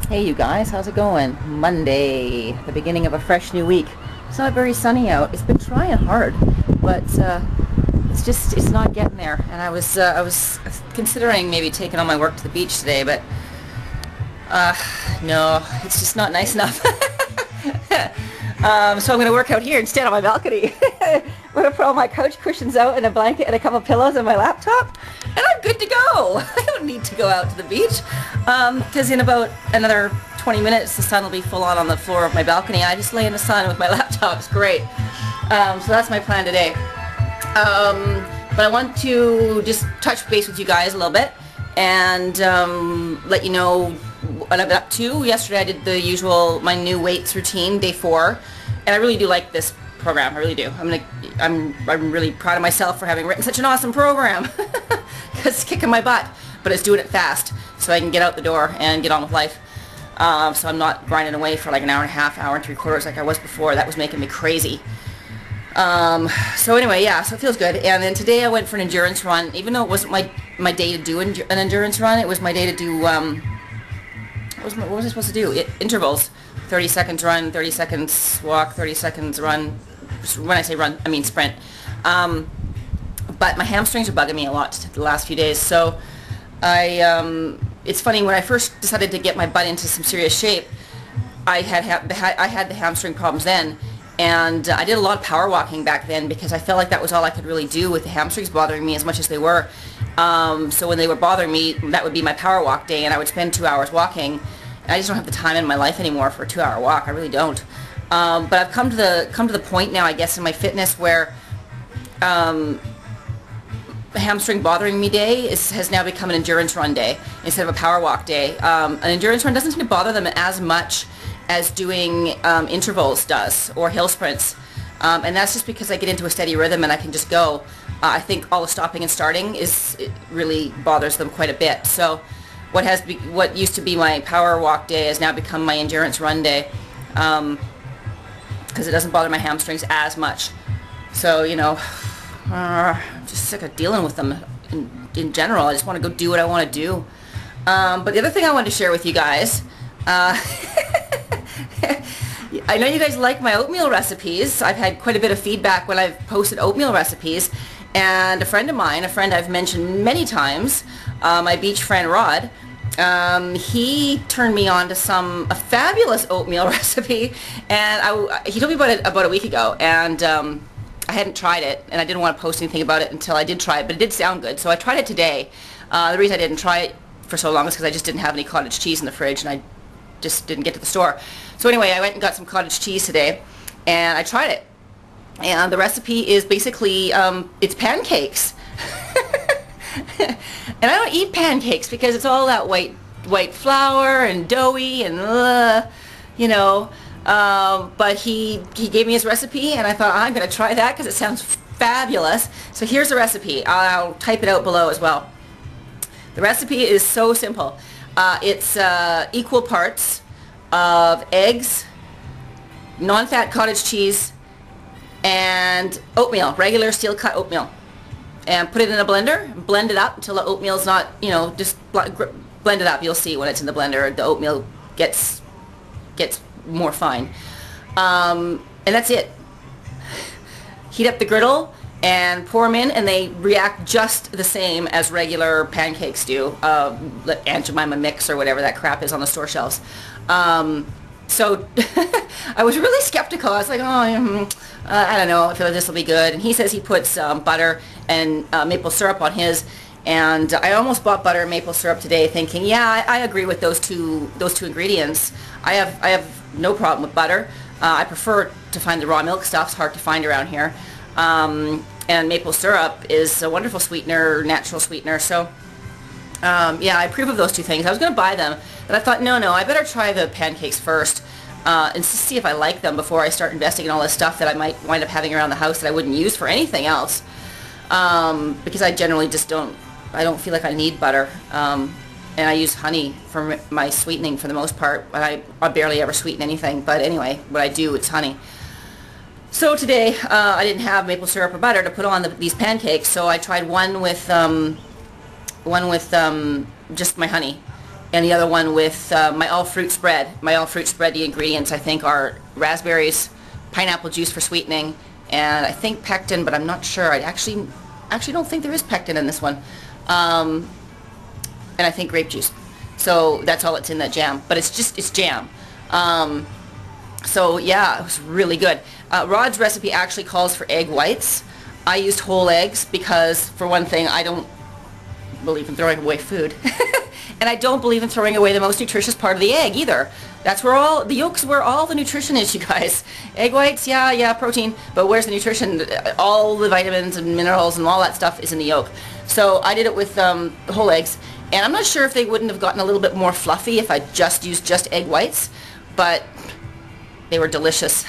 Hey you guys, how's it going? Monday, the beginning of a fresh new week. It's not very sunny out. It's been trying hard, but it's not getting there. And I was considering maybe taking all my work to the beach today, but no, it's just not nice enough. So I'm going to work out here instead on my balcony. I'm going to put all my couch cushions out and a blanket and a couple pillows and my laptop, and I'm good to go. I don't need to go out to the beach because in about another 20 minutes the sun will be full on the floor of my balcony. I just lay in the sun with my laptop. It's great. So that's my plan today. But I want to just touch base with you guys a little bit and let you know what I've been up to. Yesterday I did the usual, my new weights routine, day 4, and I really do like this program. I really do. I'm really proud of myself for having written such an awesome program because it's kicking my butt, but it's doing it fast so I can get out the door and get on with life. So I'm not grinding away for like an hour and a half, hour and 3/4 like I was before. That was making me crazy. So anyway, yeah, so it feels good. And then today I went for an endurance run. Even though it wasn't my day to do an endurance run, it was my day to do, what was I supposed to do? Intervals. 30 seconds run, 30 seconds walk, 30 seconds run. When I say run, I mean sprint. But my hamstrings are bugging me a lot the last few days. So it's funny, when I first decided to get my butt into some serious shape, I had the hamstring problems then. And I did a lot of power walking back then because I felt like that was all I could really do with the hamstrings bothering me as much as they were. So when they were bothering me, that would be my power walk day, and I would spend 2 hours walking. And I just don't have the time in my life anymore for a 2-hour walk. I really don't. But I've come to the point now, I guess, in my fitness where the hamstring bothering me day has now become an endurance run day instead of a power walk day. An endurance run doesn't seem to bother them as much as doing intervals does, or hill sprints, and that's just because I get into a steady rhythm and I can just go. I think all the stopping and starting it really bothers them quite a bit. So what used to be my power walk day has now become my endurance run day because it doesn't bother my hamstrings as much. So I'm just sick of dealing with them in general. I just want to go do what I want to do. But the other thing I wanted to share with you guys, I know you guys like my oatmeal recipes. I've had quite a bit of feedback when I've posted oatmeal recipes, and a friend of mine, a friend I've mentioned many times, my beach friend Rod, he turned me on to a fabulous oatmeal recipe, and he told me about it about a week ago, and I hadn't tried it, and I didn't want to post anything about it until I did try it, but it did sound good, so I tried it today. The reason I didn't try it for so long is because I just didn't have any cottage cheese in the fridge, and I just didn't get to the store. So anyway, I went and got some cottage cheese today, and I tried it. And the recipe is basically, it's pancakes. And I don't eat pancakes because it's all that white flour and doughy and but he gave me his recipe, and I thought, I'm going to try that because it sounds fabulous. So here's the recipe. I'll type it out below as well. The recipe is so simple. It's equal parts of eggs, non-fat cottage cheese, and oatmeal, regular steel-cut oatmeal. And put it in a blender, and blend it up until the oatmeal's not, just blend it up. You'll see when it's in the blender, the oatmeal gets more fine. And that's it. Heat up the griddle and pour them in, and they react just the same as regular pancakes do. Aunt Jemima mix or whatever that crap is on the store shelves. So I was really skeptical. I was like, I don't know if this will be good. And he says he puts butter and maple syrup on his, and I almost bought butter and maple syrup today, thinking, yeah, I agree with those two ingredients. I have no problem with butter. I prefer to find the raw milk stuff. It's hard to find around here. And maple syrup is a wonderful sweetener, natural sweetener. So yeah, I approve of those two things. I was going to buy them, but I thought, no, I better try the pancakes first and see if I like them before I start investing in all this stuff that I might wind up having around the house that I wouldn't use for anything else. Because I generally just I don't feel like I need butter. And I use honey for my sweetening for the most part. I barely ever sweeten anything, but anyway, what I do, it's honey. So today I didn't have maple syrup or butter to put on these pancakes, so I tried one with just my honey. and the other one with my all-fruit spread. My all-fruit spread, the ingredients I think are raspberries, pineapple juice for sweetening, and I think pectin, but I'm not sure. I actually don't think there is pectin in this one. And I think grape juice. So that's all that's in that jam. But it's jam. So yeah, it was really good. Rod's recipe actually calls for egg whites. I used whole eggs because, for one thing, I don't believe in throwing away food. And I don't believe in throwing away the most nutritious part of the egg either. That's where the yolk's where all the nutrition is, you guys. Egg whites, yeah, protein, but where's the nutrition? All the vitamins and minerals and all that stuff is in the yolk. So I did it with whole eggs, and I'm not sure if they wouldn't have gotten a little bit more fluffy if I just used egg whites, but they were delicious.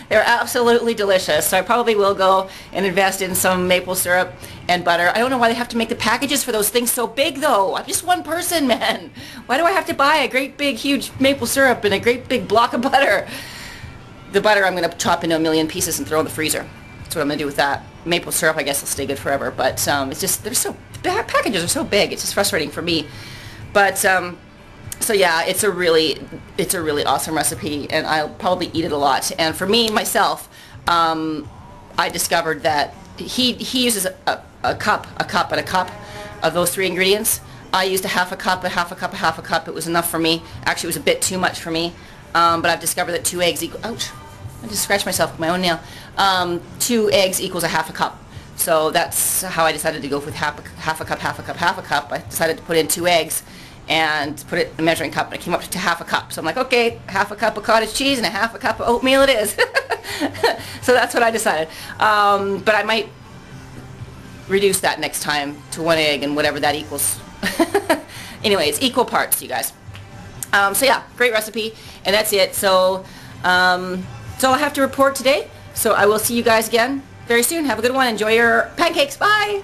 They were absolutely delicious. So I probably will go and invest in some maple syrup and butter. I don't know why they have to make the packages for those things so big, though. I'm just one person, man. Why do I have to buy a great big huge maple syrup and a great big block of butter? The butter I'm going to chop into a million pieces and throw in the freezer. That's what I'm going to do with that. Maple syrup, I guess, will stay good forever. But it's just, packages are so big. It's just frustrating for me. But so yeah, it's a really awesome recipe, and I'll probably eat it a lot. And for me, myself, I discovered that he uses a cup, and a cup of those 3 ingredients. I used a half a cup, a half a cup, a half a cup. It was enough for me. Actually, it was a bit too much for me. But I've discovered that 2 eggs equal, ouch, I just scratched myself with my own nail. 2 eggs equals a half a cup. So that's how I decided to go with half a cup, half a cup, half a cup. I decided to put in 2 eggs and put it in a measuring cup, and it came up to half a cup. So I'm like, okay, half a cup of cottage cheese and a half a cup of oatmeal it is. So that's what I decided. But I might reduce that next time to 1 egg and whatever that equals. Anyways, equal parts, you guys. So yeah, great recipe, and that's it. So that's all I have to report today. So I will see you guys again very soon. Have a good one. Enjoy your pancakes. Bye.